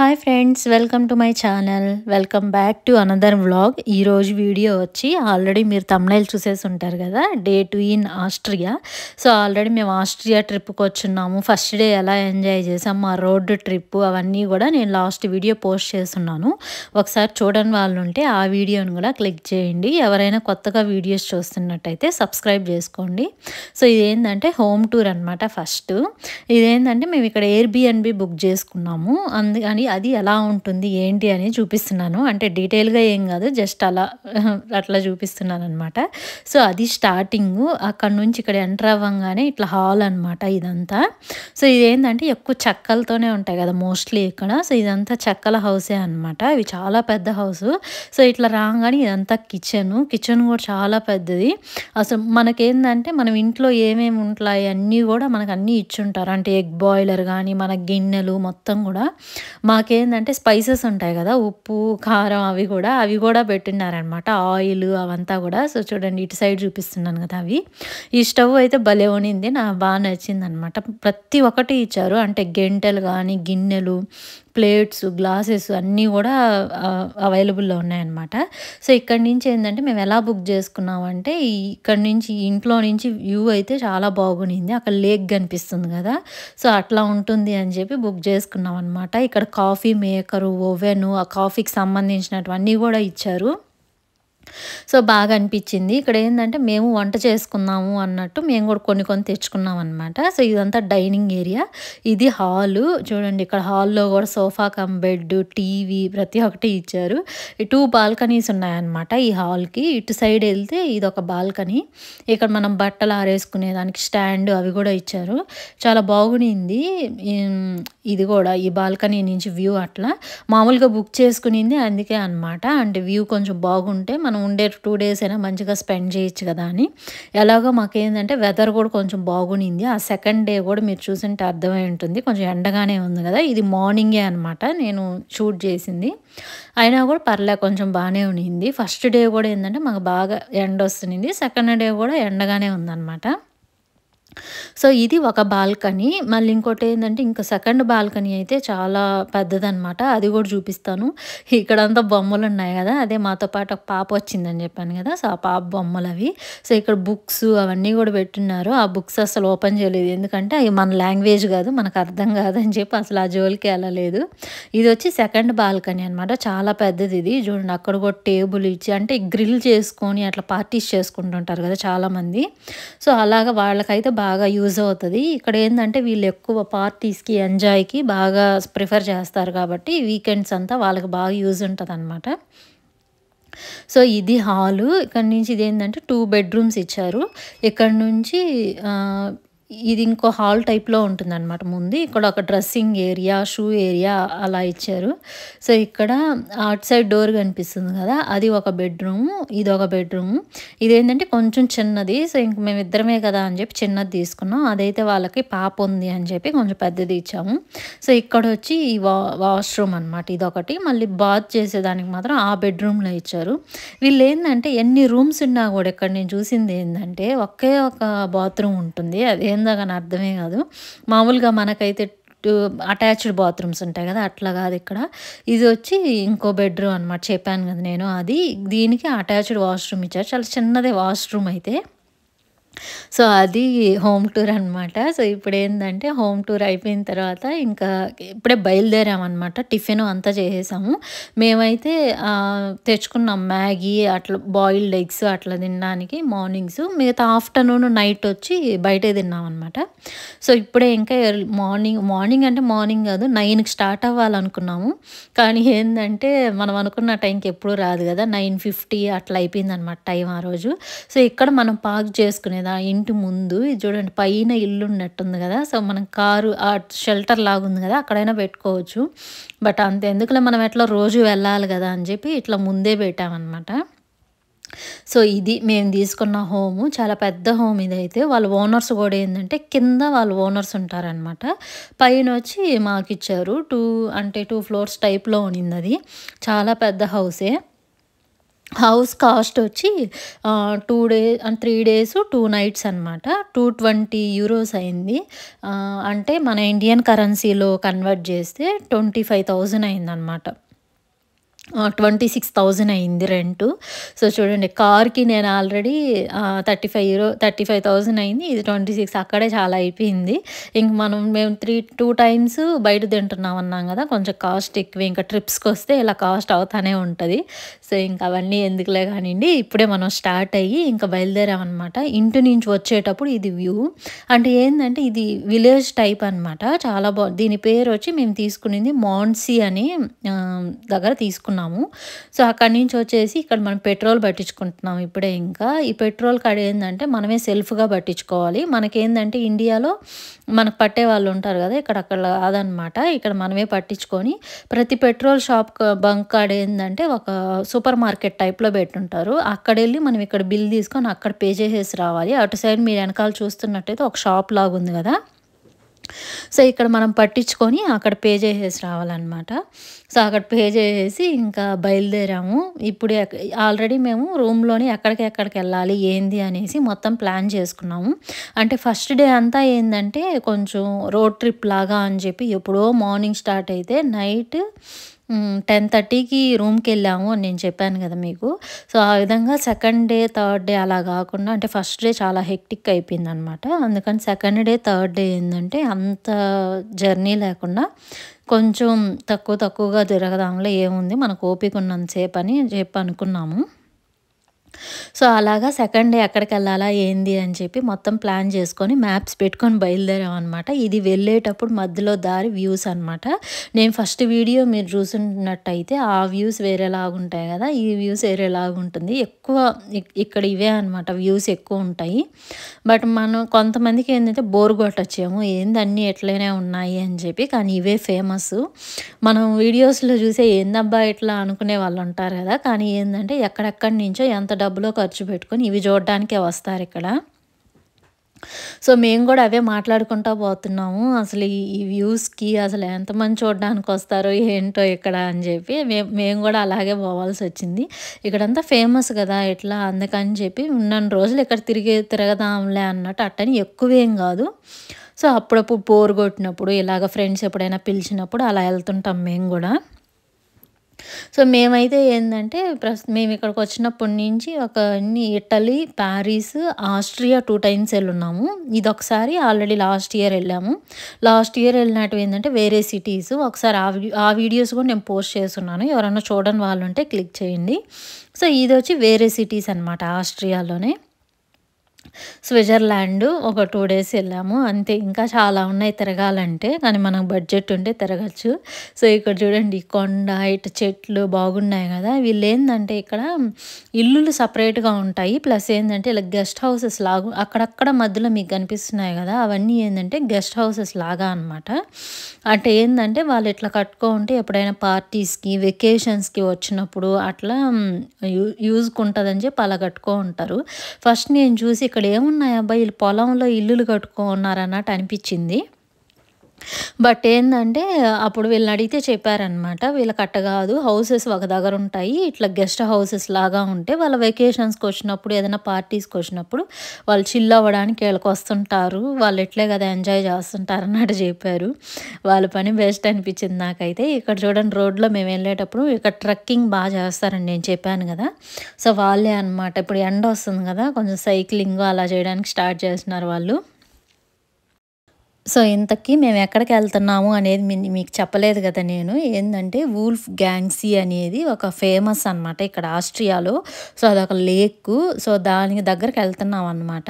Hi friends, welcome to my channel. Welcome back to another vlog. ఈరోజు video వచ్చి already మీరు thumbnail చూసేసి ఉంటారు కదా, day 2 in Austria. So already మేము ఆస్ట్రియా ట్రిప్కి వచ్చున్నాము. ఫస్ట్ డే ఎలా ఎంజాయ్ చేసాం, మా రోడ్ ట్రిప్ అవన్నీ కూడా నేను లాస్ట్ వీడియో పోస్ట్ చేస్తున్నాను. ఒకసారి చూడని వాళ్ళు ఉంటే ఆ వీడియోని కూడా క్లిక్ చేయండి. ఎవరైనా కొత్తగా వీడియోస్ చూస్తున్నట్టయితే సబ్స్క్రైబ్ చేసుకోండి. సో ఇదేంటంటే హోమ్ టూర్ అనమాట. ఫస్ట్ ఇదేంటంటే మేము ఇక్కడ ఎయిర్బిఎన్బి బుక్ చేసుకున్నాము. అందుకని అది ఎలా ఉంటుంది ఏంటి అని చూపిస్తున్నాను. అంటే డీటెయిల్గా ఏం కాదు, జస్ట్ అలా అట్లా చూపిస్తున్నాను అనమాట. సో అది స్టార్టింగ్. అక్కడ నుంచి ఇక్కడ ఎంటర్ అవ్వగానే ఇట్లా హాల్ అనమాట ఇదంతా. సో ఇదేంటంటే ఎక్కువ చెక్కలతోనే ఉంటాయి కదా మోస్ట్లీ ఇక్కడ. సో ఇదంతా చెక్కల హౌసే అనమాట. ఇవి చాలా పెద్ద హౌస్. సో ఇట్లా రాగానే ఇదంతా కిచెన్ కూడా చాలా పెద్దది. అసలు మనకేందంటే మనం ఇంట్లో ఏమేమి ఉంటాయి అన్నీ కూడా మనకు అన్నీ ఇచ్చుంటారు. అంటే ఎగ్ బాయిలర్ కానీ మన గిన్నెలు మొత్తం కూడా. మాకేందంటే స్పైసెస్ ఉంటాయి కదా, ఉప్పు కారం అవి కూడా పెట్టినారనమాట. ఆయిల్ అవంతా కూడా. సో చూడండి ఇటు సైడ్ చూపిస్తున్నాను కదా అవి. ఈ స్టవ్ అయితే భలే ఉనింది, నాకు బాగా నచ్చింది అనమాట. ప్రతి ఒక్కటి ఇచ్చారు. అంటే గెంటెలు కానీ గిన్నెలు, ప్లేట్స్, గ్లాసెస్ అన్నీ కూడా అవైలబుల్లో ఉన్నాయన్నమాట. సో ఇక్కడి నుంచి ఏంటంటే మేము ఎలా బుక్ చేసుకున్నామంటే, ఇక్కడ నుంచి ఇంట్లో నుంచి వ్యూ అయితే చాలా బాగునింది. అక్కడ లేక్ కనిపిస్తుంది కదా, సో అట్లా ఉంటుంది అని చెప్పి బుక్ చేసుకున్నాం అనమాట. ఇక్కడ కాఫీ మేకరు, ఓవెను, ఆ కాఫీకి సంబంధించినటువన్నీ కూడా ఇచ్చారు. సో బాగా అనిపించింది. ఇక్కడ ఏంటంటే మేము వంట చేసుకుందాము అన్నట్టు మేము కూడా కొన్ని తెచ్చుకున్నాం అనమాట. సో ఇదంతా డైనింగ్ ఏరియా. ఇది హాలు చూడండి. ఇక్కడ హాల్లో కూడా సోఫా కమ్ బెడ్, టీవీ ప్రతి ఒక్కటి ఇచ్చారు. 2 బాల్కనీస్ ఉన్నాయన్నమాట ఈ హాల్కి. ఇటు సైడ్ వెళ్తే ఇది ఒక బాల్కనీ. ఇక్కడ మనం బట్టలు ఆరేసుకునే దానికి స్టాండ్ అవి కూడా ఇచ్చారు. చాలా బాగునింది. ఇది కూడా ఈ బాల్కనీ నుంచి వ్యూ అట్లా మామూలుగా బుక్ చేసుకునింది అందుకే అనమాట. అంటే వ్యూ కొంచెం బాగుంటే మనం ఉండే 2 డేస్ అయినా మంచిగా స్పెండ్ చేయొచ్చు కదా అని. ఎలాగో మాకేందంటే వెదర్ కూడా కొంచెం బాగునింది. ఆ సెకండ్ డే కూడా మీరు చూసింటే అర్థమై ఉంటుంది, కొంచెం ఎండగానే ఉంది కదా. ఇది మార్నింగే అనమాట నేను షూట్ చేసింది. అయినా కూడా పర్లే కొంచెం బాగానే ఉన్నింది. ఫస్ట్ డే కూడా ఏంటంటే మాకు బాగా ఎండ వస్తుంది, సెకండ్ డే కూడా ఎండగానే ఉందన్నమాట. సో ఇది ఒక బాల్కనీ. మళ్ళీ ఇంకోటి ఏంటంటే ఇంకా సెకండ్ బాల్కనీ అయితే చాలా పెద్దదనమాట. అది కూడా చూపిస్తాను. ఇక్కడంతా బొమ్మలు ఉన్నాయి కదా, అదే మాతో పాటు ఒక పాప వచ్చిందని చెప్పాను కదా, సో ఆ పాప బొమ్మలు అవి. సో ఇక్కడ బుక్స్ అవన్నీ కూడా పెట్టున్నారు. ఆ బుక్స్ అసలు ఓపెన్ చేయలేదు, ఎందుకంటే అవి మన లాంగ్వేజ్ కాదు, మనకు అర్థం కాదని చెప్పి అసలు ఆ జోలికి వెళ్ళలేదు. ఇది వచ్చి సెకండ్ బాల్కనీ అనమాట. చాలా పెద్దది ఇది. చూడండి అక్కడ కూడా టేబుల్ ఇచ్చి, అంటే గ్రిల్ చేసుకొని అట్లా పార్టీస్ చేసుకుంటుంటారు కదా చాలామంది. సో అలాగా వాళ్ళకైతే బాగా యూజ్ అవుతుంది. ఇక్కడ ఏంటంటే వీళ్ళు ఎక్కువ పార్టీస్కి ఎంజాయ్కి బాగా ప్రిఫర్ చేస్తారు కాబట్టి వీకెండ్స్ అంతా వాళ్ళకి బాగా యూజ్ ఉంటుంది అనమాట. సో ఇది హాలు. ఇక్కడ నుంచి ఇదేంటంటే 2 బెడ్రూమ్స్ ఇచ్చారు. ఇక్కడ నుంచి ఇది ఇంకో హాల్ టైప్లో ఉంటుందన్నమాట. ముందు ఇక్కడ ఒక డ్రెస్సింగ్ ఏరియా, షూ ఏరియా అలా ఇచ్చారు. సో ఇక్కడ అటు సైడ్ డోర్ కనిపిస్తుంది కదా, అది ఒక బెడ్రూమ్, ఇది ఒక బెడ్రూమ్. ఇదేంటంటే కొంచెం చిన్నది. సో ఇంక మేము ఇద్దరమే కదా అని చెప్పి చిన్నది తీసుకున్నాం. అదైతే వాళ్ళకి పాప ఉంది అని చెప్పి కొంచెం పెద్దది ఇచ్చాము. సో ఇక్కడ వచ్చి ఈ వాష్రూమ్ అనమాట ఇదొకటి. మళ్ళీ బాత్ చేసేదానికి మాత్రం ఆ బెడ్రూమ్లో ఇచ్చారు. వీళ్ళు ఏంటంటే ఎన్ని రూమ్స్ ఉన్నా కూడా ఇక్కడ నేను చూసింది ఏంటంటే ఒకే ఒక బాత్రూమ్ ఉంటుంది. అది ఏందో కానీ అర్థమే కాదు. మామూలుగా మనకైతే అటాచ్డ్ బాత్రూమ్స్ ఉంటాయి కదా, అట్లా కాదు ఇక్కడ. ఇది వచ్చి ఇంకో బెడ్రూమ్ అనమాట, చెప్పాను కదా నేను. అది దీనికి అటాచ్డ్ వాష్రూమ్ ఇచ్చారు. చాలా చిన్నదే వాష్రూమ్ అయితే. సో అది హోమ్ టూర్ అనమాట. సో ఇప్పుడు ఏంటంటే హోమ్ టూర్ అయిపోయిన తర్వాత ఇంకా ఇప్పుడే బయలుదేరామన్నమాట. టిఫిన్ అంతా చేసేసాము. మేమైతే తెచ్చుకున్నాం మ్యాగీ, అట్లా బాయిల్డ్ ఎగ్స్ అట్లా తినడానికి మార్నింగ్స్. మిగతా ఆఫ్టర్నూన్ నైట్ వచ్చి బయటే తిన్నాం అనమాట. సో ఇప్పుడే ఇంకా మార్నింగ్ అంటే మార్నింగ్ కాదు, 9కి స్టార్ట్ అవ్వాలనుకున్నాము. కానీ ఏంటంటే మనం అనుకున్న టైంకి ఎప్పుడు రాదు కదా, 9:50 అట్లా అయిపోయిందనమాట టైం ఆ రోజు. సో ఇక్కడ మనం పార్క్ చేసుకునేది ఆ ఇంటి ముందు. ఇది చూడండి పైన ఇల్లు ఉన్నట్టుంది కదా, సో మనం కారు ఆ షెల్టర్ లాగుంది కదా అక్కడైనా పెట్టుకోవచ్చు. బట్ అంత ఎందుకులే, మనం ఎట్లా రోజు వెళ్ళాలి కదా అని చెప్పి ఇట్లా ముందే పెట్టామన్నమాట. సో ఇది మేము తీసుకున్న హోము. చాలా పెద్ద హోమ్ ఇదైతే. వాళ్ళ ఓనర్స్ కూడా ఏంటంటే కింద వాళ్ళ ఓనర్స్ ఉంటారనమాట. పైన వచ్చి మాకు ఇచ్చారు. 2 ఫ్లోర్స్ టైప్లో ఉన్నింది అది. చాలా పెద్ద హౌసే. హౌస్ కాస్ట్ వచ్చి 2 డే అండ్ 3 డేస్ 2 నైట్స్ అనమాట. 220 యూరోస్ అయింది. అంటే మన ఇండియన్ కరెన్సీలో కన్వర్ట్ చేస్తే 25,000 అయిందనమాట. 26,000 అయింది రెంటు. సో చూడండి, కార్‌కి నేను ఆల్రెడీ 35,000 అయింది. ఇది 26 అక్కడే చాలా అయిపోయింది. ఇంక మేము 2 టైమ్స్ బయట తింటున్నాం అన్నాం కదా! కొంచెం కాస్ట్ ఎక్కువే. ఇంకా ట్రిప్స్‌కొస్తే ఇలా కాస్ట్ అవుతానే ఉంటది. సో ఇంక అవన్నీ ఎందుకులే కానియండి. ఇప్పుడే మనం స్టార్ట్ అయ్యి ఇంకా బయలుదేరామనమాట. ఇంటి నుంచి వచ్చేటప్పుడు ఇది వ్యూ. అంటే ఏందంటే ఇది విలేజ్ టైప్ అనమాట. చాలా దీని పేరు వచ్చి మేము తీసుకునింది మాన్సీ అని దగ్గర తీసుకున్నాము. సో అక్కడి నుంచి వచ్చేసి ఇక్కడ మనం పెట్రోల్ పట్టించుకుంటున్నాం ఇప్పుడే. ఇంకా ఈ పెట్రోల్ కాడ ఏందంటే మనమే సెల్ఫ్‌గా పట్టించుకోవాలి. మనకేందంటే ఇండియాలో మనకు పట్టే వాళ్ళు ఉంటారు కదా! ఇక్కడ అక్కడ కాదనమాట. ఇక్కడ మనమే పట్టించుకొని ప్రతి పెట్రోల్ షాప్ బంక్ కాడ ఏందంటే ఒక సూపర్ మార్కెట్ టైప్‌లో పెట్టుంటారు. అక్కడెళ్ళి మనం ఇక్కడ బిల్ తీసుకొని అక్కడ పే చేసేసి రావాలి. అటు సైడ్ మీరు వెనకాల చూస్తున్నట్టయితే ఒక షాప్ లాగుంది కదా! సో ఇక్కడ మనం పట్టించుకొని అక్కడ పే చేసేసి రావాలన్నమాట. సో అక్కడ పే చేసేసి ఇంకా బయలుదేరాము. ఇప్పుడు ఆల్రెడీ మేము రూమ్‌లోనే ఎక్కడికెళ్ళాలి ఏంది అనేసి మొత్తం ప్లాన్ చేసుకున్నాము. అంటే ఫస్ట్ డే అంతా ఏందంటే కొంచెం రోడ్ ట్రిప్ లాగా అని చెప్పి ఎప్పుడో మార్నింగ్ స్టార్ట్ అయితే నైట్ 10:30కి రూమ్‌కెళ్ళాము అని నేను చెప్పాను కదా మీకు. సో ఆ విధంగా సెకండ్ డే, థర్డ్ డే అలా కాకుండా అంటే ఫస్ట్ డే చాలా హెక్టిక్ అయిపోయిందనమాట. అందుకని సెకండ్ డే, థర్డ్ డే ఏందంటే అంత జర్నీ లేకుండా కొంచెం తక్కువగా తిరగదాంలే, ఏముంది మనకు ఓపిక ఉన్నంత సేపు అని చెప్పి అనుకున్నాము. సో అలాగా సెకండ్ డే ఎక్కడికెళ్ళాలా ఏంది అని చెప్పి మొత్తం ప్లాన్ చేసుకొని మ్యాప్స్ పెట్టుకొని బయలుదేరామనమాట. ఇది వెళ్ళేటప్పుడు మధ్యలో దారి వ్యూస్ అనమాట. నేను ఫస్ట్ వీడియో మీరు చూసున్నట్టయితే ఆ వ్యూస్ వేరేలాగుంటాయి కదా! ఈ వ్యూస్ వేరేలాగుంటుంది. ఎక్కువ ఇక్కడ ఇవే అనమాట వ్యూస్ ఎక్కువ ఉంటాయి. బట్ మనం కొంతమందికి ఏంటంటే బోర్ కొట్టొచ్చేమో, ఏంది అన్నీ ఎట్లనే ఉన్నాయి అని చెప్పి. కానీ ఇవే ఫేమస్. మనం వీడియోస్‌లో చూసే ఏందబ్బా ఇట్లా అనుకునే వాళ్ళు ఉంటారు కదా! కానీ ఏందంటే ఎక్కడెక్కడి నుంచో ఎంత డబ్బులో ఖర్చు పెట్టుకొని ఇవి చూడడానికే వస్తారిక్కడ. సో మేము కూడా అవే మాట్లాడుకుంటా పోతున్నాము. అసలు ఈ వ్యూస్‌కి అసలు ఎంతమంది చూడడానికొస్తారో ఏంటో ఇక్కడ అని చెప్పి మేము కూడా అలాగే పోవాల్సొచ్చింది. ఇక్కడంతా ఫేమస్ కదా! ఇట్లా అందుకని చెప్పి ఉన్నన్ని రోజులు ఇక్కడ తిరగదాంలే అన్నట్టు, అట్టని ఎక్కువేం కాదు. సో అప్పుడప్పుడు బోర్ కొట్టినప్పుడు ఇలాగ ఫ్రెండ్స్ ఎప్పుడైనా పిలిచినప్పుడు అలా వెళ్తుంటాం మేము కూడా. సో మేమైతే ఏందంటే మేము ఇక్కడికి వచ్చినప్పటి నుంచి ఇటలీ, పారిస్, ఆస్ట్రియా 2 టైమ్స్ ఎళ్ళున్నాము. ఇదొకసారి ఆల్రెడీ లాస్ట్ ఇయర్ వెళ్ళాము. లాస్ట్ ఇయర్ వెళ్ళినటివి ఏందంటే వేరే సిటీస్. ఒకసారి ఆ వీడియోస్ కూడా నేను పోస్ట్ చేసున్నాను. ఎవరైనా చూడని వాళ్ళు ఉంటే క్లిక్ చేయండి. సో ఇదొచ్చి వేరే సిటీస్ అనమాట ఆస్ట్రియాలోనే. స్విట్జర్లాండ్ ఒక 2 డేస్ వెళ్ళాము అంతే. ఇంకా చాలా ఉన్నాయి తిరగాలంటే, కానీ మనకు బడ్జెట్ ఉంటే తిరగచ్చు. సో ఇక్కడ చూడండి, కొండ ఇటు చెట్లు బాగున్నాయి కదా! వీళ్ళేందంటే ఇక్కడ ఇల్లులు సపరేట్‌గా ఉంటాయి. ప్లస్ ఏందంటే ఇలా గెస్ట్ హౌసెస్ లాగా అక్కడక్కడ మధ్యలో మీకు కనిపిస్తున్నాయి కదా! అవన్నీ ఏందంటే గెస్ట్ హౌసెస్ లాగా అనమాట. అంటే ఏందంటే వాళ్ళు ఇట్లా కట్టుకుంటే ఎప్పుడైనా పార్టీస్‌కి, వెకేషన్స్‌కి వచ్చినప్పుడు అట్లా యూజ్‌కి ఉంటదని చెప్పి అలా కట్టుకుంటారు. ఫస్ట్ నేను చూసి ఇక్కడ ఏమున్నాయబ్బా వీళ్ళు పొలంలో ఇల్లులు కట్టుకున్నారన్నట్టు అనిపించింది. బట్ ఏందంటే అప్పుడు వీళ్ళని అడిగితే చెప్పారనమాట, వీళ్ళకి అట్ట కాదు, హౌసెస్ ఒక దగ్గర ఉంటాయి. ఇట్లా గెస్ట్ హౌసెస్ లాగా ఉంటే వాళ్ళ వెకేషన్స్‌కి వచ్చినప్పుడు, ఏదైనా పార్టీస్‌కి వచ్చినప్పుడు వాళ్ళు చిల్ అవ్వడానికి వీళ్ళకి వస్తుంటారు. వాళ్ళు ఇట్లే కదా ఎంజాయ్ చేస్తుంటారు అన్నట్టు చెప్పారు. వాళ్ళ పని బెస్ట్ అనిపించింది నాకైతే. ఇక్కడ చూడండి, రోడ్లో మేము వెళ్ళేటప్పుడు ఇక్కడ ట్రెక్కింగ్ బాగా చేస్తారని నేను చెప్పాను కదా! సో వాళ్ళే అనమాట. ఇప్పుడు ఎండ వస్తుంది కదా, కొంచెం సైక్లింగ్ అలా చేయడానికి స్టార్ట్ చేస్తున్నారు వాళ్ళు. సో ఇంతకీ మేము ఎక్కడికెళ్తున్నాము అనేది మీకు చెప్పలేదు కదా నేను. ఏందంటే వూల్ఫ్ గ్యాంగ్సీ అనేది ఒక ఫేమస్ అనమాట ఇక్కడ ఆస్ట్రియాలో. సో అదొక లేకు. సో దానికి దగ్గరకెళ్తున్నాం అనమాట.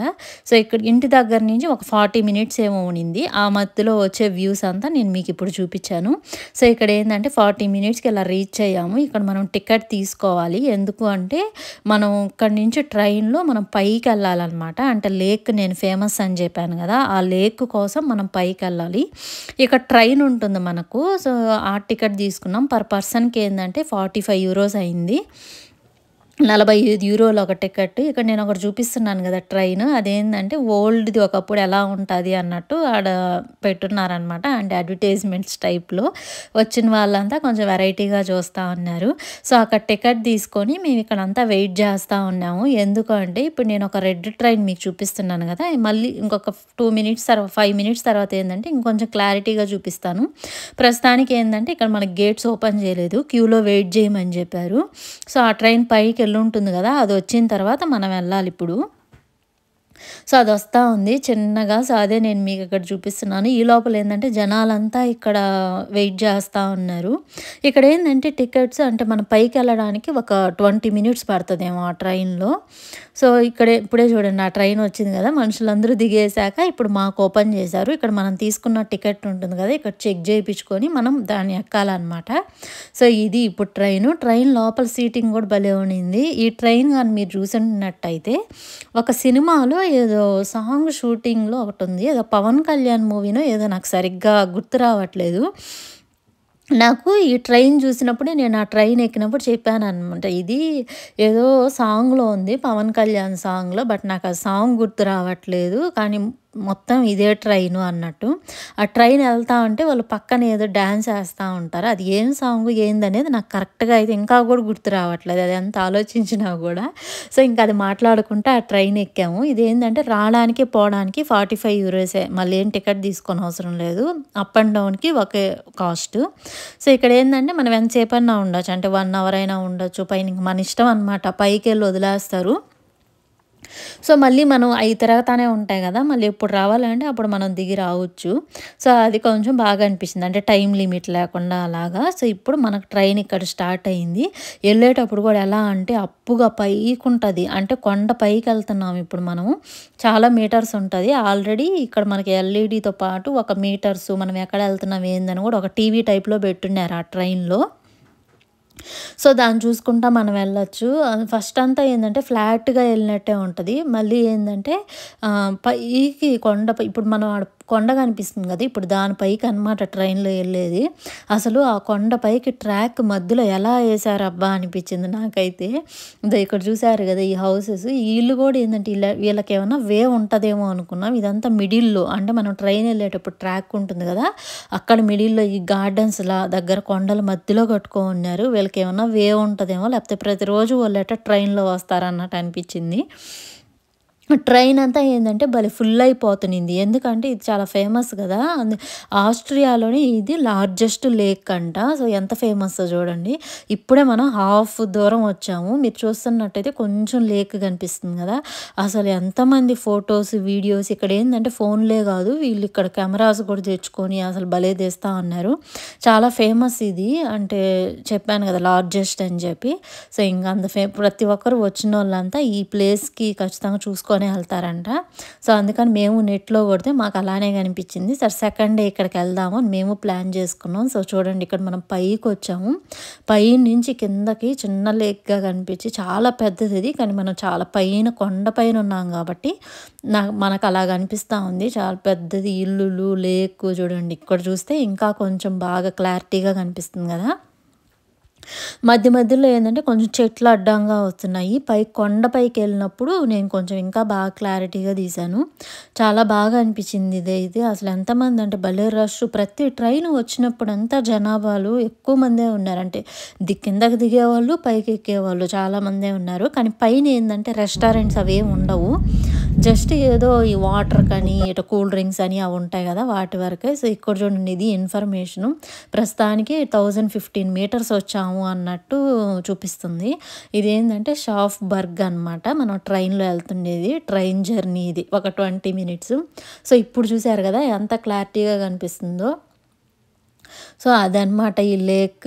సో ఇక్కడ ఇంటి దగ్గర నుంచి ఒక 40 మినిట్స్ ఏమో ఉండింది. ఆ మధ్యలో వచ్చే వ్యూస్ అంతా నేను మీకు ఇప్పుడు చూపించాను. సో ఇక్కడ ఏందంటే 40 మినిట్స్‌కి ఇలా రీచ్ అయ్యాము. ఇక్కడ మనం టికెట్ తీసుకోవాలి. ఎందుకు అంటే మనం ఇక్కడి నుంచి ట్రైన్‌లో మనం పైకెళ్ళాలనమాట. అంటే లేక్ నేను ఫేమస్ అని చెప్పాను కదా! ఆ లేక్ కోసం మనం పైకెళ్ళాలి. ఇక్కడ ట్రైన్ ఉంటుంది మనకు. సో ఆ టికెట్ తీసుకున్నాం. పర్ పర్సన్‌కి ఏందంటే 45 యూరోస్ అయింది. €45 ఒక టికెట్. ఇక్కడ నేను ఒకటి చూపిస్తున్నాను కదా ట్రైన్. అదేంటంటే ఓల్డ్‌ది ఒకప్పుడు ఎలా ఉంటది అన్నట్టు ఆడ పెట్టున్నారనమాట. అంటే అడ్వర్టైజ్‌మెంట్స్ టైప్‌లో. వచ్చిన వాళ్ళంతా కొంచెం వెరైటీగా చూస్తా ఉన్నారు. సో, అక్కడ టికెట్ తీసుకొని మేము ఇక్కడంతా వెయిట్ చేస్తా ఉన్నాము. ఎందుకంటే ఇప్పుడు నేను ఒక రెడ్ ట్రైన్ మీకు చూపిస్తున్నాను కదా! మళ్ళీ ఇంకొక 2 మినిట్స్ 5 మినిట్స్ తర్వాత ఏందంటే ఇంకొంచెం క్లారిటీగా చూపిస్తాను. ప్రస్తుతానికి ఏందంటే ఇక్కడ మనకి గేట్స్ ఓపెన్ చేయలేదు. క్యూలో వెయిట్ చేయమని చెప్పారు. సో, ఆ ట్రైన్ పైకి ఎళ్ళుంటుంది కదా! అది వచ్చిన తర్వాత మనం వెళ్ళాలిప్పుడు. సో, అదొస్తా ఉంది చిన్నగా. సో, అదే నేను మీకు ఇక్కడ చూపిస్తున్నాను. ఈ లోపల ఏందంటే జనాలంతా ఇక్కడ వెయిట్ చేస్తా ఉన్నారు. ఇక్కడేందంటే టికెట్స్ అంటే మనం పైకెళ్ళడానికి ఒక 20 మినిట్స్ పడతదేమో ఆ ట్రైన్‌లో. సో, ఇప్పుడే చూడండి ఆ ట్రైన్ వచ్చింది కదా! మనుషులందరూ దిగేసాక ఇప్పుడు మాకు ఓపెన్ చేశారు. ఇక్కడ మనం తీసుకున్న టికెట్ ఉంటుంది కదా! ఇక్కడ చెక్ చేయించుకొని మనం దాన్ని ఎక్కాలన్నమాట. సో, ఇది ఇప్పుడు ట్రైన్. ట్రైన్ లోపల సీటింగ్ కూడా భలే ఉండింది. ఈ ట్రైన్ గాని మీరు చూసున్నట్టయితే ఒక సినిమాలో ఏదో సాంగ్ షూటింగ్‌లో ఒకటుంది. ఏదో 'పవన్ కళ్యాణ్' మూవీనో ఏదో నాకు సరిగ్గా గుర్తు రావట్లేదు. నాకు ఈ ట్రైన్ చూసినప్పుడే నేను ఆ ట్రైన్ ఎక్కినప్పుడు చెప్పాననమాట. ఇది ఏదో సాంగ్‌లో ఉంది 'పవన్ కళ్యాణ్' సాంగ్‌లో. బట్ నాకు ఆ సాంగ్ గుర్తు రావట్లేదు. కానీ మొత్తం ఇదే ట్రైను అన్నట్టు. ఆ ట్రైన్ ఎళ్తా ఉంటే వాళ్ళు పక్కన ఏదో డాన్స్ ఏస్తా ఉంటారు. అది ఏం సాంగు ఏందనేది నాకు కరెక్ట్‌గా అయితే ఇంకా కూడా గుర్తు రావట్లేదు. అది ఎంత ఆలోచించినా గూడా. సో, ఇంక అది మాట్లాడుకుంటా ఆ ట్రైన్ ఎక్కాము. ఇదేంటంటే రావడానికి, పోవడానికి €45 మళ్ళీ ఏం టికెట్ తీసుకోనవసరం లేదు. అప్ అండ్ డౌన్‌కి ఒకే కాస్ట్. సో, ఇక్కడేందంటే మనం ఎంతసేపన్నా ఉండొచ్చు. అంటే 1 అవర్ అయినా ఉండొచ్చు. పైన ఇంక మన ఇష్టం అనమాట. పైకెళ్ళి వదిలేస్తారు. సో, మళ్ళీ మనం అయి తిరగతానే ఉంటాయి గదా! మళ్ళీ ఎప్పుడు రావాలంటే అప్పుడు మనం దిగి రావచ్చు. సో, అది కొంచెం బాగా అనిపించింది. అంటే టైం లిమిట్ లేకుండా అలాగా. సో, ఇప్పుడు మనకు ట్రైన్ ఇక్కడ స్టార్ట్ అయింది. ఎళ్ళేటప్పుడు కూడా ఎలా అంటే అప్పుగా పైకుంటది. అంటే కొండ పైకెళ్తున్నాం ఇప్పుడు మనము. చాలా మీటర్స్ ఉంటది. ఆల్రెడీ ఇక్కడ మనకి ఎల్ఈడీతో పాటు ఒక మీటర్సు మనం ఎక్కడ ఎళ్తున్నాం ఏందని కూడా ఒక టీవీ టైప్‌లో పెట్టున్నారు ఆ ట్రైన్‌లో. సో, దాన్ని చూసుకుంటా మనం వెళ్ళొచ్చు. ఫస్ట్ అంతా ఏందంటే ఫ్లాట్‌గా ఎళ్ళినట్టే ఉంటది. మళ్ళీ ఏందంటే పైకి కొండపై ఇప్పుడు మనం ఆడ కొండ కనిపిస్తుంది కదా! ఇప్పుడు దాని పైకనమాట ట్రైన్‌లో ఎళ్ళేది. అసలు ఆ కొండ పైకి ట్రాక్ మధ్యలో ఎలా ఏశారబ్బా అనిపించింది నాకైతే. ఇదో ఇక్కడ చూసారు కదా! ఈ హౌసెస్ ఈ ఇల్లు కూడా ఏందంటే వీళ్ళకేమన్నా వే ఉంటదేమో అనుకున్నాం. ఇదంతా మిడిల్‌లో అంటే మనం ట్రైన్ ఎళ్ళేటప్పుడు ట్రాక్ ఉంటుంది కదా! అక్కడ మిడిల్‌లో ఈ గార్డెన్స్‌లా దగ్గర కొండల మధ్యలో కట్టుకోనున్నారు. వీళ్ళకేమన్నా వే ఉంటదేమో లేకపోతే ప్రతిరోజు వాళ్ళెటో ట్రైన్‌లో వస్తారన్నట్టు అనిపించింది. ట్రైన్ అంతా ఏందంటే భలే ఫుల్ అయిపోతునింది. ఎందుకంటే ఇది చాలా ఫేమస్ గదా! ఆస్ట్రియాలోని ఇది లార్జెస్ట్ లేక్ అంట. సో, ఎంత ఫేమస్సో చూడండి. ఇప్పుడే మనం హాఫ్ దూరం వచ్చాము. మీరు చూస్తున్నట్టయితే కొంచెం లేక్ కనిపిస్తుంది గదా! అసలు ఎంతమంది ఫోటోస్, వీడియోస్ ఇక్కడ ఏందంటే ఫోన్‌లే గాదు వీళ్ళు ఇక్కడ కెమెరాస్ కూడా తెచ్చుకొని అసలు భలే తీస్తా ఉన్నారు. చాలా ఫేమస్ ఇది. అంటే చెప్పాను గదా! లార్జెస్ట్ అని చెప్పి. సో, ఇంక అంత ప్రతి ఒక్కరు వచ్చినోళ్ళంతా ఈ ప్లేస్‌కి ఖచ్చితంగా చూసుకొనే ఎళ్తారంట. సో, అందుకని మేము నెట్‌లో కొడితే మాకు అలానే కనిపించింది. సరే సెకండ్ డే ఇక్కడికి వెళ్దాము అని మేము ప్లాన్ చేసుకున్నాం. సో, చూడండి ఇక్కడ మనం పైకొచ్చాము. పైనుంచి కిందకి చిన్న లేక్‌గా కనిపించి చాలా పెద్దదిది. కానీ మనం చాలా పైన కొండ పైన ఉన్నాం కాబట్టి మనకు అలా కనిపిస్తా ఉంది. చాలా పెద్దది ఇల్లులు, లేక్ చూడండి. ఇక్కడ చూస్తే ఇంకా కొంచెం బాగా క్లారిటీగా కనిపిస్తుంది కదా! మధ్య మధ్యలో ఏందంటే కొంచెం చెట్లు అడ్డంగా వస్తున్నాయి. కొండ పైకెళ్ళినప్పుడు నేను కొంచెం ఇంకా బాగా క్లారిటీగా తీశాను. చాలా బాగా అనిపించింది ఇదైతే. అసలు ఎంతమంది అంటే భలే రష్. ప్రతి ట్రైన్ వచ్చినప్పుడంతా జనాభాలు ఎక్కువ మందే ఉన్నారు. అంటే కిందకి దిగేవాళ్ళు, పైకి ఎక్కేవాళ్ళు చాలామందే ఉన్నారు. కానీ పైన ఏందంటే రెస్టారెంట్స్ అవేమి ఉండవు. జస్ట్ ఏదో ఈ వాటర్ కానీ, ఇటు కూల్ డ్రింక్స్ అని అవి ఉంటాయి కదా! వాటి వరకే. సో, ఇక్కడ చూడండి ఇది ఇన్ఫర్మేషను. ప్రస్తుతానికి 1015 మీటర్స్ వచ్చాము అన్నట్టు చూపిస్తుంది. ఇదేంటంటే షాఫ్బర్గ్ అనమాట. మనం ట్రైన్‌లో వెళ్తుండేది. ట్రైన్ జర్నీ ఇది. ఒక 20 మినిట్స్. సో, ఇప్పుడు చూసారు కదా! ఎంత క్లారిటీగా కనిపిస్తుందో. సో, అదనమాట ఈ లేక్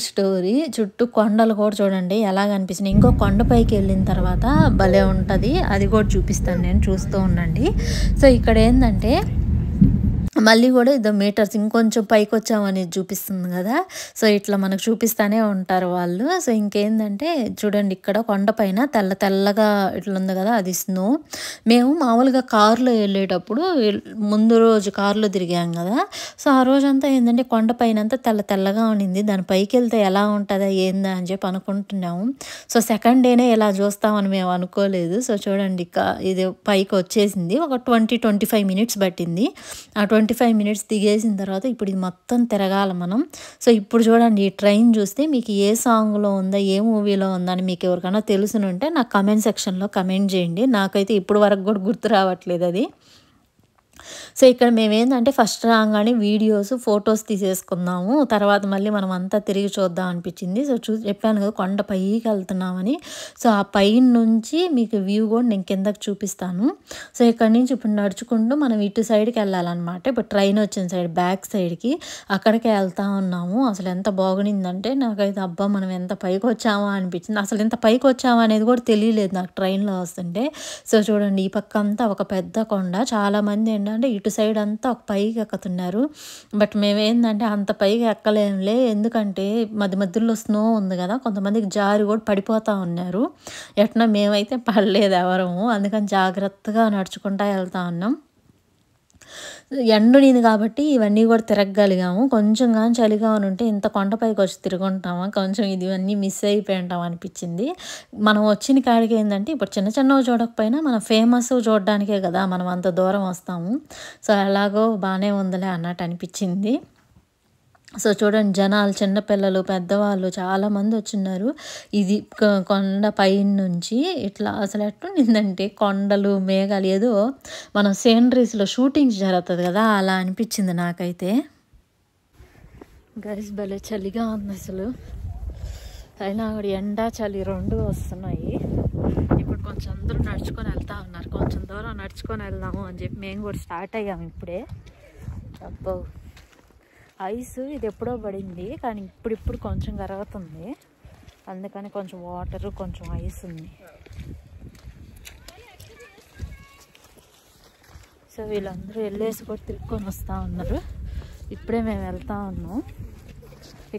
స్టోరీ. చుట్టూ కొండలు కూడా చూడండి ఎలా కనిపిస్తున్నాయి. ఇంకో కొండ పైకి వెళ్ళిన తర్వాత భలే ఉంటది. అది కూడా చూపిస్తాను నేను చూస్తూ ఉండండి. సో, ఇక్కడ ఏందంటే మళ్ళీ కూడా ఇదో మీటర్స్ ఇంకొంచెం పైకి వచ్చామనేది చూపిస్తుంది కదా. సో ఇట్లా మనకు చూపిస్తూనే ఉంటారు వాళ్ళు. సో ఇంకేందంటే చూడండి, ఇక్కడ కొండపైన తెల్లగా ఇట్లా ఉంది కదా, అది స్నో. మేము మామూలుగా కారులో వెళ్ళేటప్పుడు ముందు రోజు కారులో తిరిగాం కదా. సో ఆ రోజంతా ఏంటంటే కొండపైన అంతా తెల్లగా ఉండింది. దాని పైకి వెళ్తే ఎలా ఉంటుందా ఏందా అని చెప్పి అనుకుంటున్నాము. సో సెకండ్ డేనే ఇలా చూస్తామని మేము అనుకోలేదు. సో చూడండి, ఇది పైకి వచ్చేసింది. ఒక 20-25 మినిట్స్ పట్టింది. ఆ 25 మినిట్స్ దిగేసిన తర్వాత ఇప్పుడు ఇది మొత్తం తిరగాలి మనం. సో ఇప్పుడు చూడండి, ఈ ట్రైన్ చూస్తే మీకు ఏ సాంగ్లో ఉందా, ఏ మూవీలో ఉందా అని మీకు ఎవరికైనా తెలుసునుంటే నాకు కమెంట్ సెక్షన్లో కమెంట్ చేయండి. నాకైతే ఇప్పుడు వరకు కూడా గుర్తు రావట్లేదు అది. సో ఇక్కడ మేమేందంటే ఫస్ట్ రాగానే వీడియోస్ ఫొటోస్ తీసేసుకున్నాము. తర్వాత మళ్ళీ మనం అంతా తిరిగి చూద్దాం అనిపించింది. సో చెప్పాను కదా కొండ పైకి వెళ్తున్నామని. సో ఆ పైన నుంచి మీకు వ్యూ కూడా నేను కిందకి చూపిస్తాను. సో ఇక్కడ నుంచి ఇప్పుడు నడుచుకుంటూ మనం ఇటు సైడ్కి వెళ్ళాలన్నమాట. ఇప్పుడు ట్రైన్ వచ్చిన సైడ్ బ్యాక్ సైడ్కి అక్కడికే వెళ్తా ఉన్నాము. అసలు ఎంత బాగుండిందంటే నాకైతే అబ్బా మనం ఎంత పైకి వచ్చామా అనిపించింది. అసలు ఎంత పైకి వచ్చామా అనేది కూడా తెలియలేదు నాకు ట్రైన్లో వస్తుంటే. సో చూడండి, ఈ పక్క అంతా ఒక పెద్ద కొండ. చాలామంది ఏంటంటే ఇటు సైడ్ అంతా ఒక పైకి ఎక్కుతున్నారు. బట్ మేమేందంటే అంత పైకి ఎక్కలేంలే, ఎందుకంటే మధ్యలో స్నో ఉంది కదా, కొంతమందికి జారి కూడా పడిపోతూ ఉన్నారు. ఎట్లా మేమైతే పడలేదు ఎవరము, అందుకని జాగ్రత్తగా నడుచుకుంటా వెళ్తా ఉన్నాం. ఎండునింది కాబట్టి ఇవన్నీ కూడా తిరగగలిగాము. కొంచెం కానీ చలిగా ఉంటే ఇంత కొండపైకి వచ్చి తిరుగుంటామా, కొంచెం ఇవన్నీ మిస్ అయిపోయింటాం అనిపించింది. మనం వచ్చిన కాడికి ఏంటంటే ఇప్పుడు చిన్నవి చూడకపోయినా మనం ఫేమస్ చూడడానికే కదా మనం అంత దూరం వస్తాము. సో ఎలాగో బాగానే ఉందిలే అన్నట్టు అనిపించింది. సో చూడండి, జనాలు చిన్నపిల్లలు పెద్దవాళ్ళు చాలామంది వచ్చిన్నారు. ఇది కొండ పైన నుంచి ఇట్లా అసలు ఎట్లుండిందంటే కొండలు మేఘాలు, ఏదో మనం సీనరీస్లో షూటింగ్స్ జరుగుతుంది కదా అలా అనిపించింది నాకైతే. గైస్ భలే చలిగా ఉంది అసలు. అయినా కూడా ఎండ చలి రెండు వస్తున్నాయి. ఇప్పుడు కొంచెం అందరూ నడుచుకొని వెళ్తా ఉన్నారు. కొంచెం దూరం నడుచుకొని వెళ్దాము అని చెప్పి మేము కూడా స్టార్ట్ అయ్యాము ఇప్పుడే. అబ్బో ఐస్ ఇది ఎప్పుడో పడింది కానీ ఇప్పుడు కొంచెం కరుగుతుంది. అందుకని కొంచెం వాటర్ కొంచెం ఐస్ ఉంది. సో వీళ్ళందరూ వెళ్ళేసి కూడా తిరుక్కొని వస్తూ ఉన్నారు. ఇప్పుడే మేము వెళ్తా ఉన్నాం.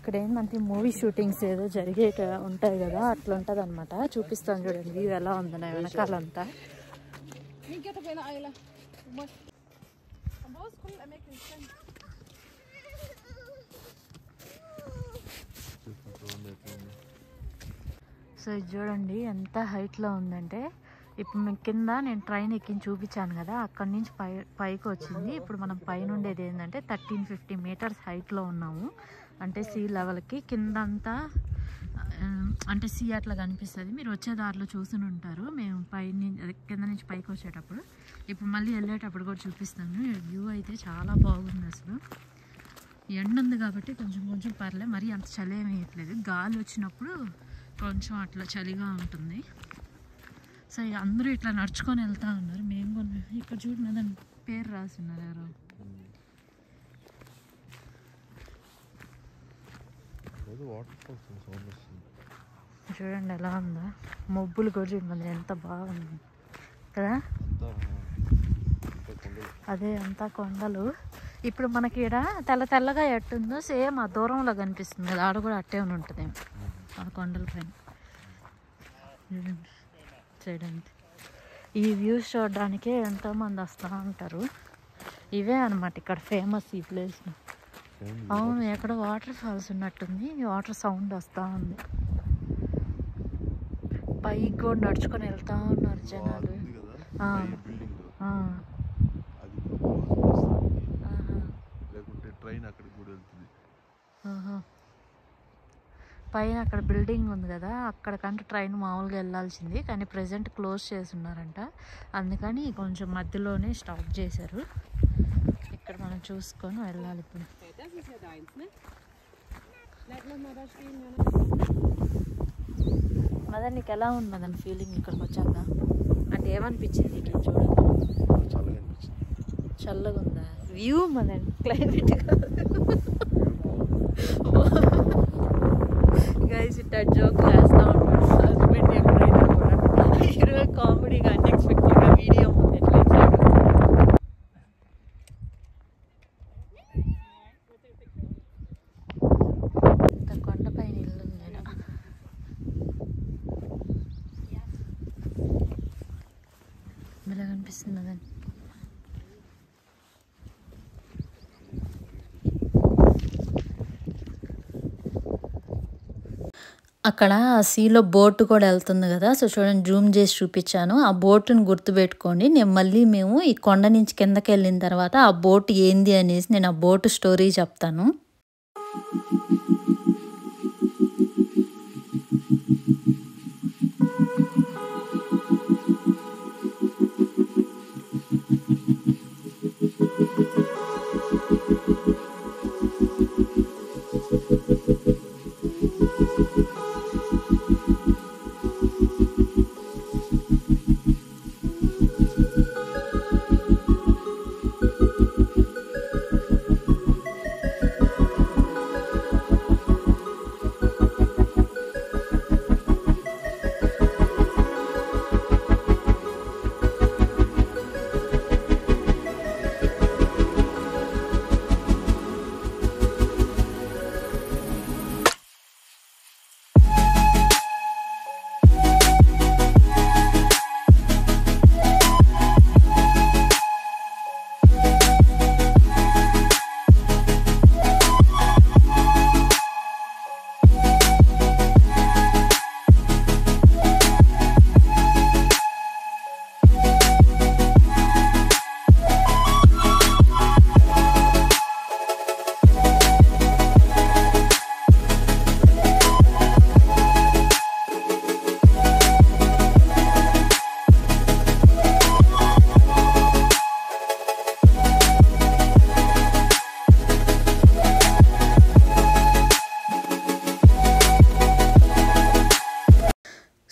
ఇక్కడ ఏంటంటే మూవీ షూటింగ్స్ ఏదో జరిగేట ఉంటాయి కదా, అట్లా ఉంటుంది అనమాట. చూపిస్తాను చూడండి వ్యూ ఎలా ఉంది నా వెనకాలంతా. సో ఇది చూడండి ఎంత హైట్లో ఉందంటే, ఇప్పుడు మేము కింద నేను ట్రైన్ ఎక్కించి చూపించాను కదా, అక్కడి నుంచి పైకి వచ్చింది. ఇప్పుడు మనం పైన ఉండేది ఏంటంటే 1350 మీటర్స్ హైట్లో ఉన్నాము. అంటే సీ లెవెల్కి కిందంతా అంటే సీ అట్లా కనిపిస్తుంది. మీరు వచ్చే దారిలో చూసుని ఉంటారు. మేము కింద నుంచి పైకి వచ్చేటప్పుడు, ఇప్పుడు మళ్ళీ వెళ్ళేటప్పుడు కూడా చూపిస్తాను. వ్యూ అయితే చాలా బాగుంది అసలు. ఎండ ఉంది కాబట్టి కొంచెం పర్లేదు, మరి అంత చలి ఏమి వేయట్లేదు. గాలి వచ్చినప్పుడు కొంచెం అట్లా చలిగా ఉంటుంది. సో అందరూ ఇట్లా నడుచుకొని వెళ్తా ఉన్నారు. మేము కూడా ఇక్కడ చూడండి, దాని పేరు రాస్తున్నారు ఎవరో. చూడండి ఎలా ఉందా, మబ్బులు కూడా చూడండి ఎంత బాగుంది కదా. అదే అంతా కొండలు. ఇప్పుడు మనకి ఇక్కడ తెల్లగా ఎట్టుందో సేమ్ ఆ దూరంలో కనిపిస్తుంది కదా, ఆడ కూడా అట్టే ఉంటుంది ఆ కొండల పైన. చూడండి, ఈ వ్యూస్ చూడడానికే ఎంతోమంది వస్తూ ఉంటారు. ఇవే అనమాట ఇక్కడ ఫేమస్ ఈ ప్లేస్. అవును, ఎక్కడ వాటర్ ఫాల్స్ ఉన్నట్టుంది. వాటర్ సౌండ్ వస్తూ ఉంది. పైకి కూడా నడుచుకొని వెళ్తా ఉన్నారు జనాలు. పైన అక్కడ బిల్డింగ్ ఉంది కదా, అక్కడికంటే ట్రైన్ మామూలుగా వెళ్ళాల్సింది, కానీ ప్రెజెంట్ క్లోజ్ చేసి ఉన్నారంట. అందుకని కొంచెం మధ్యలోనే స్టాప్ చేశారు. ఇక్కడ మనం చూసుకొని వెళ్ళాలి ఇప్పుడు. మదన్ నీకు ఎలా ఉంది మదన్ ఫీలింగ్ ఇక్కడికి వచ్చాక? అంటే ఏమనిపించింది ఇక్కడ చూడండి? చల్లగా ఉందా వ్యూ మదన్? క్లైమేట్ గైస్ ఇట్లా జోక్ వేస్తూ ఉంటాడు హస్బెండ్ ఎప్పుడైనా కూడా. ఈరోజు కామెడీగా అన్ఎక్స్పెక్టెడ్గా వీడియో ముందు ఎట్లా ఇచ్చాడు. కనిపిస్తుంది అదండి. అక్కడ సీలో బోట్ కూడా వెళ్తుంది కదా. సో చూడండి, జూమ్ చేసి చూపించాను. ఆ బోటుని గుర్తుపెట్టుకోండి. మేము ఈ కొండ నుంచి కిందకి వెళ్ళిన తర్వాత ఆ బోట్ ఏంది అనేసి నేను ఆ బోటు స్టోరీ చెప్తాను.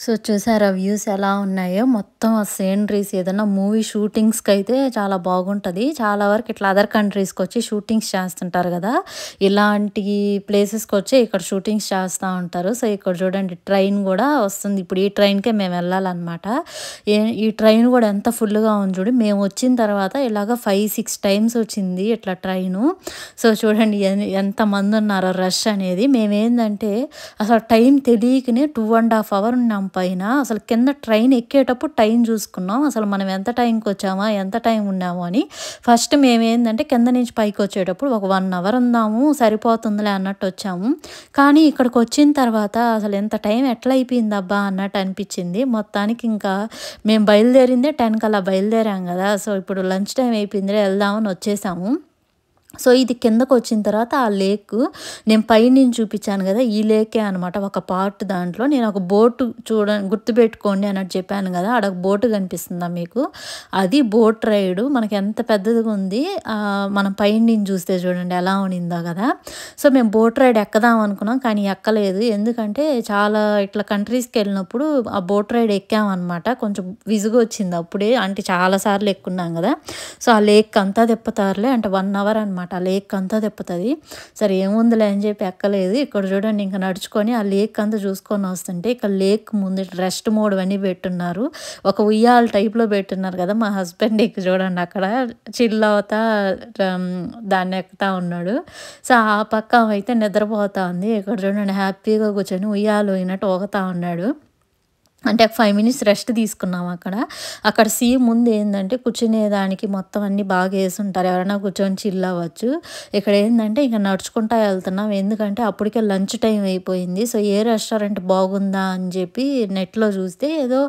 సో చూసారా వ్యూస్ ఎలా ఉన్నాయో. మొత్తం ఆ సీనరీస్ ఏదైనా మూవీ షూటింగ్స్కి అయితే చాలా బాగుంటుంది. చాలా వరకు ఇట్లా అదర్ కంట్రీస్కి వచ్చి షూటింగ్స్ చేస్తుంటారు కదా, ఇలాంటి ప్లేసెస్కి వచ్చి ఇక్కడ షూటింగ్స్ చేస్తూ ఉంటారు. సో ఇక్కడ చూడండి, ట్రైన్ కూడా వస్తుంది. ఇప్పుడు ఈ ట్రైన్కే మేము వెళ్ళాలన్నమాట. ఈ ట్రైన్ కూడా ఎంత ఫుల్గా ఉంది చూడు. మేము వచ్చిన తర్వాత ఇలాగ 5-6 టైమ్స్ వచ్చింది ఇట్లా ట్రైను. సో చూడండి ఎంతమంది ఉన్నారో, రష్ అనేది. మేమేందంటే అసలు టైం తెలియకనే 2.5 hours ఉన్నాం పైన. అసలు కింద ట్రైన్ ఎక్కేటప్పుడు టైం చూసుకున్నాం, అసలు మనం ఎంత టైంకి వచ్చామా ఎంత టైం ఉన్నాము అని. ఫస్ట్ మేమేందంటే కింద నుంచి పైకి వచ్చేటప్పుడు ఒక 1 hour ఉందాము సరిపోతుందిలే అన్నట్టు వచ్చాము. కానీ ఇక్కడికి వచ్చిన తర్వాత అసలు ఎంత టైం ఎట్లా అయిపోయిందబ్బా అన్నట్టు అనిపించింది. మొత్తానికి ఇంకా మేము బయలుదేరిందే 10 కల్లా బయలుదేరాం కదా. సో ఇప్పుడు లంచ్ టైం అయిపోయిందిలే వెళ్దామని వచ్చేసాము. సో ఇది కిందకు వచ్చిన తర్వాత ఆ లేక్ నేను పైనుంచి చూపించాను కదా, ఈ లేకే అనమాట ఒక పార్ట్. దాంట్లో నేను ఒక బోటు గుర్తుపెట్టుకోండి అన్నట్టు చెప్పాను కదా, ఆడ బోటు కనిపిస్తుందా మీకు, అది బోట్ రైడ్. మనకి ఎంత పెద్దదిగా ఉంది, మనం పైనుంచి చూస్తే చూడండి ఎలా ఉండిందో కదా. సో మేము బోట్ రైడ్ ఎక్కదాం అనుకున్నాం కానీ ఎక్కలేదు. ఎందుకంటే చాలా ఇట్లా కంట్రీస్కి వెళ్ళినప్పుడు ఆ బోట్ రైడ్ ఎక్కామన్నమాట. కొంచెం విసుగు వచ్చింది అప్పుడే, అంటే చాలాసార్లు ఎక్కున్నాం కదా. సో ఆ లేక్ అంతా తిప్పుతారులే, అంటే 1 hour అనమాట ఆ లేక్ అంతా తిప్పుతుంది. సరే ఏముందిలే అని చెప్పి ఎక్కలేదు. ఇక్కడ చూడండి ఇంకా నడుచుకొని ఆ లేక్ అంతా చూసుకొని వస్తుంటే, ఇక్కడ లేక్ ముందు రెస్ట్ మోడ్ అన్నీ పెట్టున్నారు. ఒక ఉయ్యాల టైప్లో పెట్టున్నారు కదా. మా హస్బెండ్ ఇక్కడ చూడండి అక్కడ చిల్ అవుతా దాన్ని ఎక్కుతా ఉన్నాడు. సో ఆ పక్క అయితే నిద్రపోతా ఉంది. ఇక్కడ చూడండి హ్యాపీగా కూర్చొని ఉయ్యాలు పోయినట్టు ఊగుతా ఉన్నాడు. అంటే 5 minutes రెస్ట్ తీసుకున్నాం అక్కడ సీ ముందు ఏంటంటే కూర్చునేదానికి మొత్తం అన్నీ బాగా వేసి ఉంటారు, ఎవరైనా కూర్చొని చిల్ అవ్వచ్చు. ఇక్కడ ఏంటంటే ఇంకా నడుచుకుంటా వెళ్తున్నాం, ఎందుకంటే అప్పటికే లంచ్ టైం అయిపోయింది. సో ఏ రెస్టారెంట్ బాగుందా అని చెప్పి నెట్లో చూస్తే ఏదో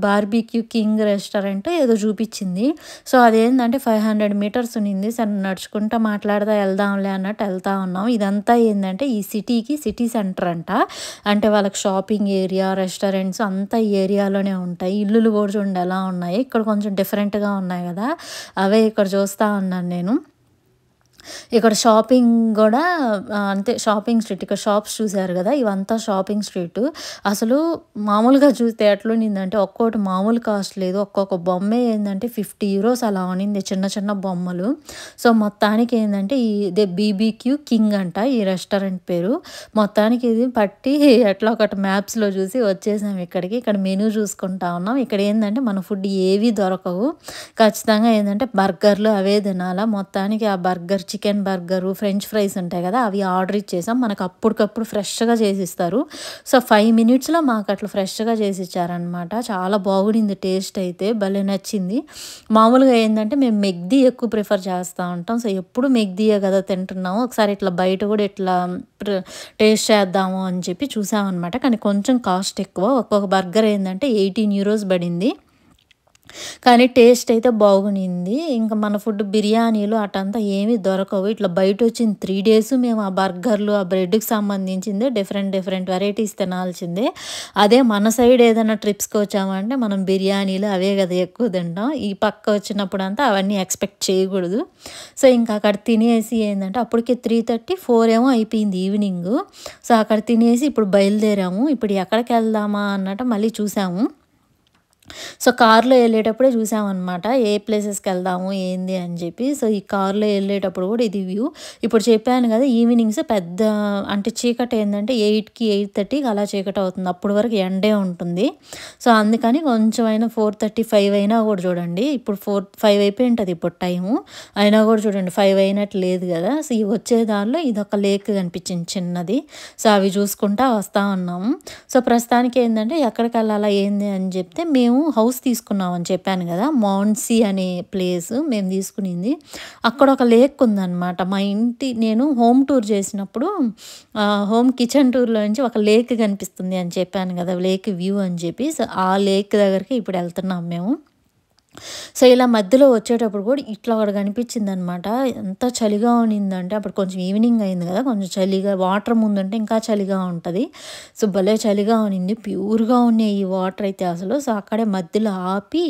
బార్బిక్యూ కింగ్ రెస్టారెంట్ ఏదో చూపించింది. సో అదేంటంటే 500 meters ఉన్నింది. సరే నడుచుకుంటా మాట్లాడుతూ వెళ్దాంలే అన్నట్టు వెళ్తా ఉన్నాం. ఇదంతా ఏంటంటే ఈ సిటీ సెంటర్ అంట, అంటే వాళ్ళకి షాపింగ్ ఏరియా, రెస్టారెంట్స్ అంతా ఈ ఏరియాలోనే ఉంటాయి. ఇల్లులు కూడా చూడండి ఎలా ఉన్నాయి, ఇక్కడ కొంచెం డిఫరెంట్గా ఉన్నాయి కదా, అవే ఇక్కడ చూస్తూ ఉన్నాను నేను. ఇక్కడ షాపింగ్ కూడా అంతే, షాపింగ్ స్ట్రీట్. ఇక్కడ షాప్స్ చూసారు కదా, ఇవంతా షాపింగ్ స్ట్రీట్. అసలు మామూలుగా చూస్తే ఎట్లుండిందంటే ఒక్కోటి మామూలు కాస్ట్ లేదు. ఒక్కొక్క బొమ్మే ఏంటంటే 50 euros అలా ఉన్నింది, చిన్న చిన్న బొమ్మలు. సో మొత్తానికి ఏంటంటే ఇదే బీబీక్యూ కింగ్ అంట ఈ రెస్టారెంట్ పేరు. మొత్తానికి ఇది పట్టి ఎట్లా ఒకటి మ్యాప్స్లో చూసి వచ్చేసాం ఇక్కడికి. ఇక్కడ మెనూ చూసుకుంటా ఉన్నాం. ఇక్కడ ఏంటంటే మన ఫుడ్ ఏవి దొరకవు, ఖచ్చితంగా ఏంటంటే బర్గర్లు అవే తినాలా. మొత్తానికి ఆ burger chicken burger, French fries ఉంటాయి కదా, అవి ఆర్డర్ ఇచ్చేసాం. మనకు అప్పటికప్పుడు ఫ్రెష్‌గా చేసిస్తారు. సో, 5 మినిట్స్‌లో మాకు అట్లా ఫ్రెష్‌గా చేసి ఇచ్చారనమాట. చాలా బాగుండింది టేస్ట్ అయితే. భలే నచ్చింది. మామూలుగా ఏందంటే మేము మెగ్‌ది ఎక్కువ ప్రిఫర్ చేస్తా ఉంటాం. సో, ఎప్పుడు మెగ్‌దియే కదా తింటున్నాము. ఒకసారి ఇట్లా బయట కూడా ఇట్లా ప్ర టేస్ట్ చేద్దాము అని చెప్పి చూసామనమాట. కానీ కొంచెం కాస్ట్ ఎక్కువ. ఒక్కొక్క బర్గర్ ఏందంటే €18 పడింది. కానీ టేస్ట్ అయితే బాగునింది. ఇంకా మన ఫుడ్ బిర్యానీలు అటంతా ఏమీ దొరకవు. ఇట్లా బయటొచ్చిన 3 డేస్ మేము ఆ బర్గర్‌లు, ఆ బ్రెడ్‌కి సంబంధించిందే డిఫరెంట్ వెరైటీస్ తినాల్సిందే. అదే మన సైడ్ ఏదైనా ట్రిప్స్‌కి వచ్చామంటే మనం బిర్యానీలు అవే కదా ఎక్కువ తింటాం. ఈ పక్క వచ్చినప్పుడంతా అవన్నీ ఎక్స్‌పెక్ట్ చేయకూడదు. సో, ఇంకా అక్కడ తినేసి ఏందంటే అప్పటికే 3:30, 4 ఏమో అయిపోయింది ఈవినింగు. సో, అక్కడ తినేసి ఇప్పుడు బయలుదేరాము. ఇప్పుడు ఎక్కడికెళ్దామా అన్నట్టు మళ్ళీ చూసాము. సో, కార్‌లో ఎళ్ళేటప్పుడే చూసామనమాట. ఏ ప్లేసెస్‌కెళ్దాము, ఏంది అని చెప్పి. సో, ఈ కార్‌లో ఎళ్ళేటప్పుడు కూడా ఇది వ్యూ. ఇప్పుడు చెప్పాను కదా, ఈవినింగ్స్ పెద్ద అంటే చీకటి ఏందంటే 8కి, 8:30కి అలా చీకటవుతుంది. అప్పటి వరకు ఎండే ఉంటుంది. సో, అందుకని కొంచెమైనా 4:30, 5 అయినా కూడా చూడండి. ఇప్పుడు 5 అయిపోయి ఉంటది ఇప్పుడు టైము. అయినా కూడా చూడండి 5 అయినట్టు లేదు కదా. సో, ఈ వచ్చే దారిలో ఇదొక లేక్ కనిపించింది చిన్నది. సో, అవి చూసుకుంటా వస్తా ఉన్నాము. సో, ప్రస్తుతానికి ఏందంటే ఎక్కడికెళ్ళాలా ఏంది అని చెప్తే మేము హౌస్ తీసుకున్నామని చెప్పాను కదా, మాన్సీ అనే ప్లేస్ మేము తీసుకునింది. అక్కడ ఒక లేక్ ఉందనమాట. నేను హోమ్ టూర్ చేసినప్పుడు హోమ్ కిచెన్ టూర్‌లో నుంచి ఒక లేక్ కనిపిస్తుంది అని చెప్పాను కదా, లేక్ వ్యూ అని చెప్పి. సో, ఆ లేక్ దగ్గరికి ఇప్పుడు వెళ్తున్నాం మేము. సో, ఇలా మధ్యలో వచ్చేటప్పుడు కూడా ఇట్లా ఒకటి కనిపించిందనమాట. ఎంత చలిగా ఉన్నిందంటే అప్పుడు కొంచెం ఈవినింగ్ అయింది కదా, కొంచెం చలిగా వాటర్ ముందుంటే ఇంకా చలిగా ఉంటది. సో, భలే చలిగా ఉన్నింది. ప్యూర్‌గా ఉన్నాయి ఈ వాటర్ అయితే అసలు. సో, అక్కడే మధ్యలో ఆపి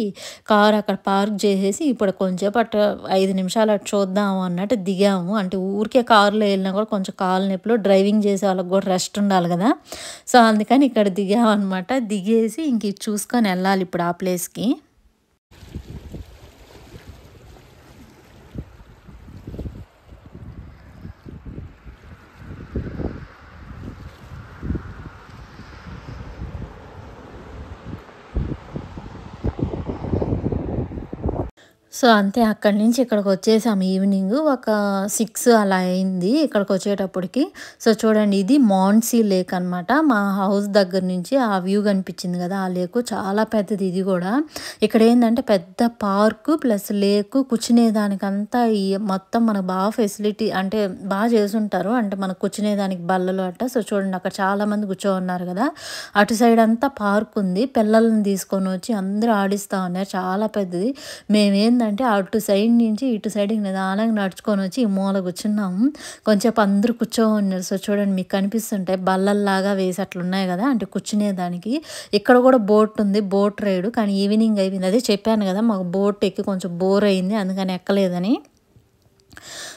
కార్ అక్కడ పార్క్ చేసేసి ఇప్పుడు కొంచెంసేపు అట్లా 5 నిమిషాలు అటు చూద్దాము అన్నట్టు దిగాము. అంటే ఊరికే కారులో వెళ్ళినా కూడా కొంచెం కాళ్ళు నొప్పులు, డ్రైవింగ్ చేసే వాళ్ళకి కూడా రెస్ట్ ఉండాలి కదా. సో, అందుకని ఇక్కడ దిగామనమాట. దిగేసి ఇంక ఇది చూసుకొని వెళ్ళాలి ఇప్పుడు ఆ ప్లేస్‌కి. సో, అంతే అక్కడి నుంచి ఇక్కడికొచ్చేసాము ఈవినింగు. ఒక 6 అలా అయింది ఇక్కడికొచ్చేటప్పటికి. సో, చూడండి ఇది మాన్సీ లేక్ అనమాట. మా హౌస్ దగ్గర నుంచి ఆ వ్యూ కనిపించింది కదా, ఆ లేకు చాలా పెద్దది ఇది గూడా. ఇక్కడేందంటే పెద్ద పార్కు ప్లస్ లేకు, కూర్చునేదానికంతా ఈ మొత్తం మనకు బాగా ఫెసిలిటీ అంటే బాగా చేసుంటారు. అంటే మనకు కూర్చునేదానికి బల్లలు అట్ట. సో, చూడండి అక్కడ చాలామంది కూర్చోనున్నారు కదా. అటు సైడ్ అంతా పార్క్ ఉంది. పిల్లల్ని తీసుకొనొచ్చి అందరూ ఆడిస్తా ఉన్నారు. చాలా పెద్దది. మేమేందంటే అటు సైడ్ నుంచి ఇటు సైడ్‌కి నిదానంగా నడుచుకొనొచ్చి ఈ మూల కూర్చున్నాము. కొంచెంసేపు అందరూ కూర్చోనున్నారు. సో, చూడండి మీకు కనిపిస్తుంటాయి బల్లల్లాగా వేసి అట్లున్నాయి కదా, అంటే కూర్చునేదానికి. ఇక్కడ కూడా బోట్ ఉంది. Boat ride. కానీ ఈవినింగ్ అయిపోయింది. అదే చెప్పాను కదా, మాకు బోట్ ఎక్కి కొంచెం బోర్ అయింది. అందుకని ఎక్కలేదని.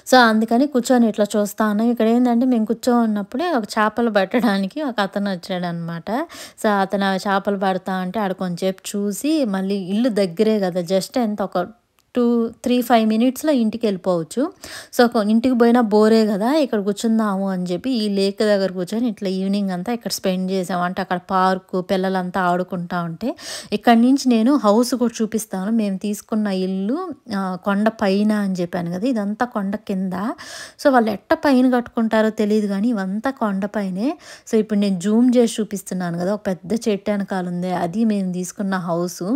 సో, అందుకని కూర్చొని ఇట్లా చూస్తా ఉన్నాం. ఇక్కడేందంటే మేము కూర్చోనున్నప్పుడే ఒక చేపలు పట్టడానికి ఒక అతను వచ్చాడనమాట. సో, అతను ఆ చేపలు పడతా ఉంటే ఆడ కొంచెంసేపు చూసి మళ్ళీ ఇల్లు దగ్గరే కదా, జస్ట్ ఎంత ఒక 5 మినిట్స్‌లో ఇంటికెళ్ళిపోవచ్చు. సో, ఇంటికి పోయినా బోరే కదా, ఇక్కడ కూర్చుందాము అని చెప్పి ఈ లేక్ దగ్గర కూర్చొని ఇట్లా ఈవినింగ్ అంతా ఇక్కడ స్పెండ్ చేసాం. అంటే అక్కడ పార్కు, పిల్లలంతా ఆడుకుంటా ఉంటే. ఇక్కడి నుంచి నేను హౌస్ కూడా చూపిస్తాను. మేము తీసుకున్న ఇల్లు కొండ పైన అని చెప్పాను కదా, ఇదంతా కొండ కింద. సో, వాళ్ళు ఎట్ట పైన కట్టుకుంటారో తెలీదు కానీ ఇవంతా కొండ పైనే. సో, ఇప్పుడు నేను జూమ్ చేసి చూపిస్తున్నాను కదా, ఒక పెద్ద చెట్టు వెనకాల ఉంది. అది మేము తీసుకున్న హౌసు.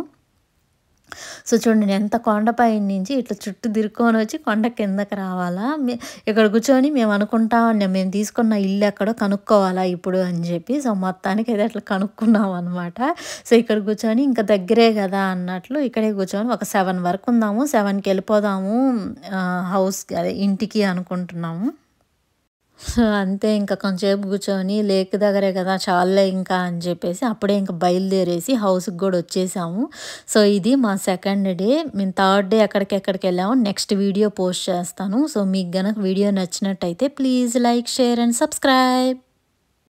సో, చూడండి ఎంత కొండపై నుంచి ఇట్లా చుట్టూ తిరుక్కొనొచ్చి కొండ కిందకి రావాలా. ఇక్కడ కూర్చొని మేము అనుకుంటా ఉన్నాం, మేము తీసుకున్న ఇల్లు ఎక్కడో కనుక్కోవాలా ఇప్పుడు అని చెప్పి. సో, మొత్తానికైతే అట్లా కనుక్కున్నాం అనమాట. సో, ఇక్కడ కూర్చొని ఇంకా దగ్గరే కదా అన్నట్లు ఇక్కడే కూర్చొని ఒక 7 వరకు ఉందాము. 7కి వెళ్ళిపోదాము హౌస్‌కి, అదే ఇంటికి అనుకుంటున్నాము. సో, అంతే ఇంకా కొంచెంసేపు కూర్చొని లేక్ దగ్గరే కదా చాలులే ఇంకా అని చెప్పేసి అప్పుడే ఇంక బయలుదేరేసి హౌస్‌కి కూడా వచ్చేసాము. సో, ఇది మా సెకండ్ డే. మేము థర్డ్ డే ఎక్కడికెళ్ళామో నెక్స్ట్ వీడియో పోస్ట్ చేస్తాను. సో, మీకు గనక వీడియో నచ్చినట్టయితే please like, share and subscribe.